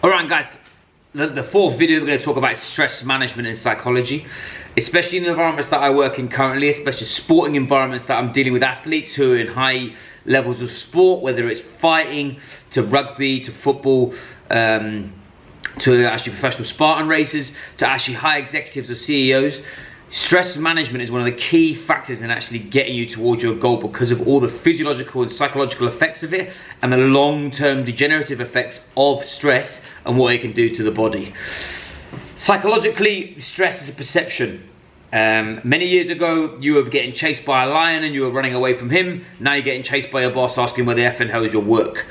Alright guys, the fourth video we're going to talk about is stress management and psychology, especially in the environments that I work in currently, especially sporting environments that I'm dealing with athletes who are in high levels of sport, whether it's fighting, to rugby, to football, to actually professional Spartan races, to actually high executives or CEOs. Stress management is one of the key factors in actually getting you towards your goal because of all the physiological and psychological effects of it and the long-term degenerative effects of stress and what it can do to the body. Psychologically, stress is a perception. Many years ago, you were getting chased by a lion and you were running away from him. Now you're getting chased by your boss asking where the effing hell is your work.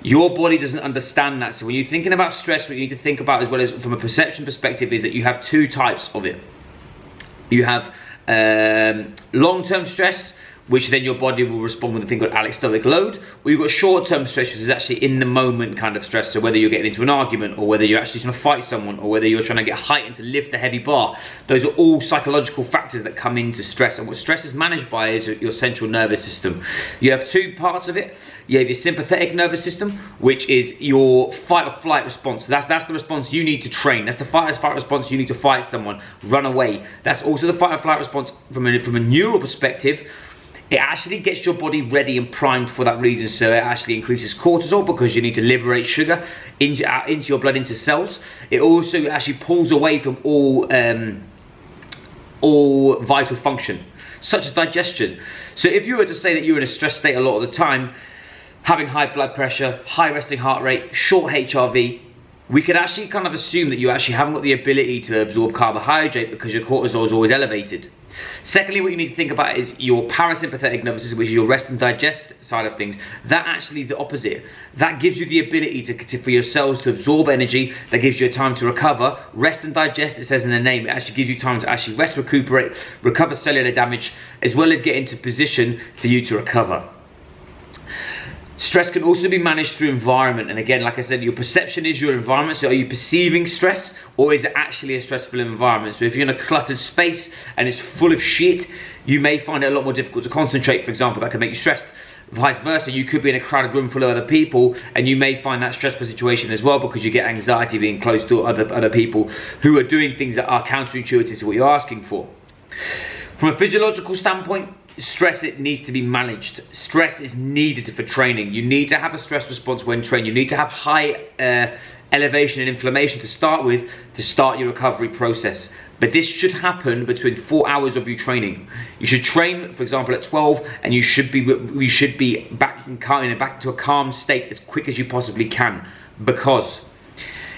Your body doesn't understand that. So when you're thinking about stress, what you need to think about as well as from a perception perspective is that you have two types of it. You have long-term stress, which then your body will respond with a thing called allostoic load, or you've got short-term stress, which is actually in the moment kind of stress. So whether you're getting into an argument, or whether you're actually trying to fight someone, or whether you're trying to get heightened to lift a heavy bar, those are all psychological factors that come into stress. And what stress is managed by is your central nervous system. You have two parts of it. You have your sympathetic nervous system, which is your fight or flight response. That's the response you need to train. That's the fight or flight response you need to fight someone, run away. That's also the fight or flight response from a neural perspective. It actually gets your body ready and primed for that reason. So it actually increases cortisol because you need to liberate sugar into your blood, into cells. It also actually pulls away from all vital function, such as digestion. So if you were to say that you're in a stress state a lot of the time, having high blood pressure, high resting heart rate, short HRV, we could actually kind of assume that you actually haven't got the ability to absorb carbohydrate because your cortisol is always elevated. Secondly, what you need to think about is your parasympathetic nervous system, which is your rest and digest side of things. That actually is the opposite. That gives you the ability for your cells to absorb energy. That gives you time to recover. Rest and digest, it says in the name, it actually gives you time to actually rest, recuperate, recover cellular damage, as well as get into position for you to recover. Stress can also be managed through environment, and again, like I said, your perception is your environment. So are you perceiving stress, or is it actually a stressful environment? So if you're in a cluttered space and it's full of shit, you may find it a lot more difficult to concentrate, for example. That can make you stressed. Vice versa, you could be in a crowded room full of other people and you may find that stressful situation as well because you get anxiety being close to other people who are doing things that are counterintuitive to what you're asking for. From a physiological standpoint, stress, it needs to be managed. Stress is needed for training. You need to have a stress response when training. You need to have high elevation and inflammation to start with to start your recovery process. But this should happen between 4 hours of your training. You should train, for example, at 12, and you should be back into a calm state as quick as you possibly can. Because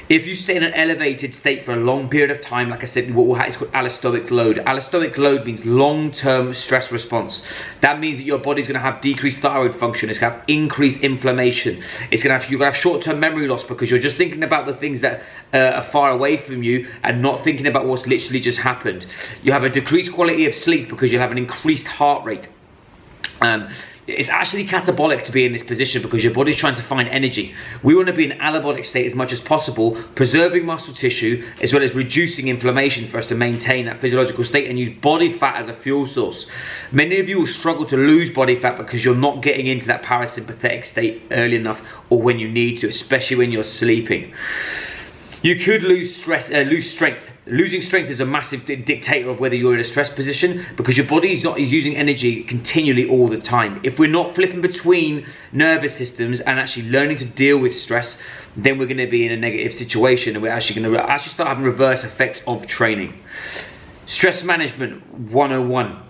if you stay in an elevated state for a long period of time, like I said, it's called allostoic load. Allostoic load means long-term stress response. That means that your body's going to have decreased thyroid function. It's going to have increased inflammation. You're going to have short-term memory loss because you're just thinking about the things that are far away from you and not thinking about what's literally just happened. You have a decreased quality of sleep because you'll have an increased heart rate. It's actually catabolic to be in this position because your body's trying to find energy. We want to be in an anabolic state as much as possible, preserving muscle tissue as well as reducing inflammation for us to maintain that physiological state and use body fat as a fuel source. Many of you will struggle to lose body fat because you're not getting into that parasympathetic state early enough or when you need to, especially when you're sleeping. You could lose strength. Losing strength is a massive dictator of whether you're in a stress position because your body is using energy continually all the time. If we're not flipping between nervous systems and actually learning to deal with stress, then we're going to be in a negative situation and we're actually going to start having reverse effects of training. Stress management 101.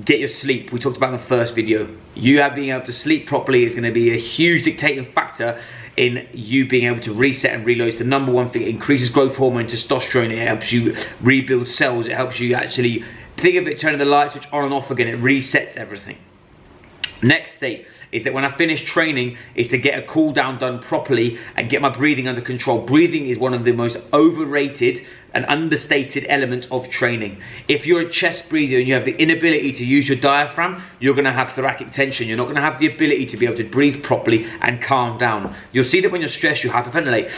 Get your sleep. We talked about in the first video. You being able to sleep properly is going to be a huge dictating factor in you being able to reset and reload. It's the number one thing. It increases growth hormone, testosterone. It helps you rebuild cells. It helps you actually, think of it, turning the light switch on and off again. It resets everything. Next state is that when I finish training is to get a cool down done properly and get my breathing under control. Breathing is one of the most overrated and understated elements of training. If you're a chest breather and you have the inability to use your diaphragm, you're going to have thoracic tension. You're not going to have the ability to be able to breathe properly and calm down. You'll see that when you're stressed, you hyperventilate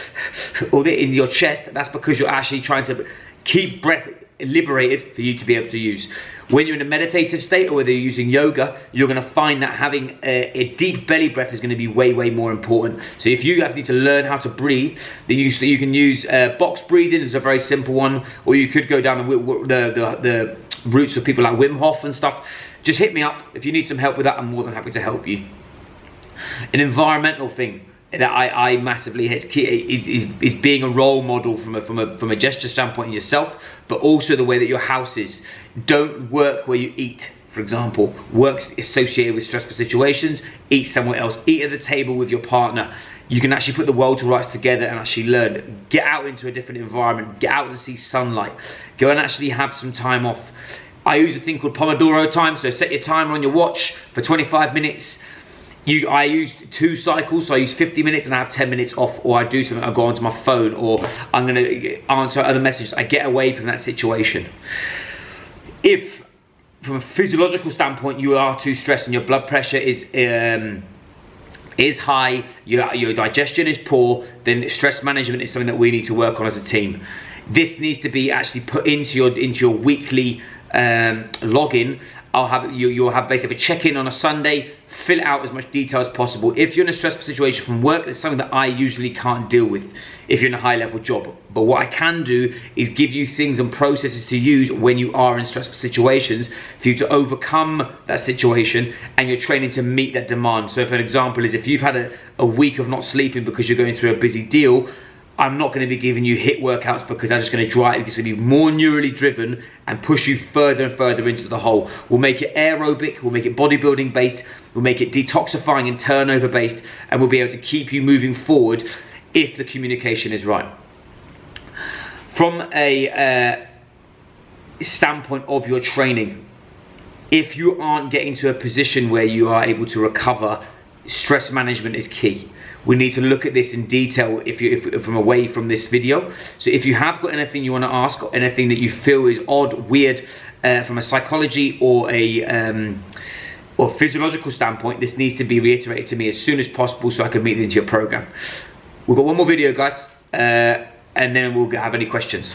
or in your chest. That's because you're actually trying to keep breath liberated for you to be able to use. When you're in a meditative state, or whether you're using yoga, you're going to find that having a deep belly breath is going to be way, way more important. So if you need to learn how to breathe, then you can use box breathing is a very simple one, or you could go down the routes of people like Wim Hof and stuff. Just hit me up if you need some help with that. I'm more than happy to help you. An environmental thing that I massively hit is being a role model from a gesture standpoint in yourself, but also the way that your house is. Don't work where you eat, for example. Work's associated with stressful situations. Eat somewhere else. Eat at the table with your partner. You can actually put the world to rights together and actually learn. Get out into a different environment. Get out and see sunlight. Go and actually have some time off. I use a thing called Pomodoro time. So set your timer on your watch for 25 minutes. I use 2 cycles, so I use 50 minutes and I have 10 minutes off, or I do something, I go onto my phone, or I'm going to answer other messages. I get away from that situation. If, from a physiological standpoint, you are too stressed and your blood pressure is high, your digestion is poor, then stress management is something that we need to work on as a team. This needs to be actually put into your weekly login. You'll have basically a check-in on a Sunday. Fill out as much detail as possible. If you're in a stressful situation from work, it's something that I usually can't deal with if you're in a high-level job. But what I can do is give you things and processes to use when you are in stressful situations for you to overcome that situation, and you're training to meet that demand. So, for an example, is if you've had a week of not sleeping because you're going through a busy deal, I'm not going to be giving you HIIT workouts, because that's just going to drive, it's going to be more neurally driven and push you further and further into the hole. We'll make it aerobic, we'll make it bodybuilding based, we'll make it detoxifying and turnover based, and we'll be able to keep you moving forward if the communication is right. From a standpoint of your training, if you aren't getting to a position where you are able to recover, stress management is key. We need to look at this in detail if from away from this video. So if you have got anything you want to ask, or anything that you feel is odd, weird, from a psychology or a or physiological standpoint, this needs to be reiterated to me as soon as possible so I can meet it into your program. We've got one more video, guys, and then we'll have any questions.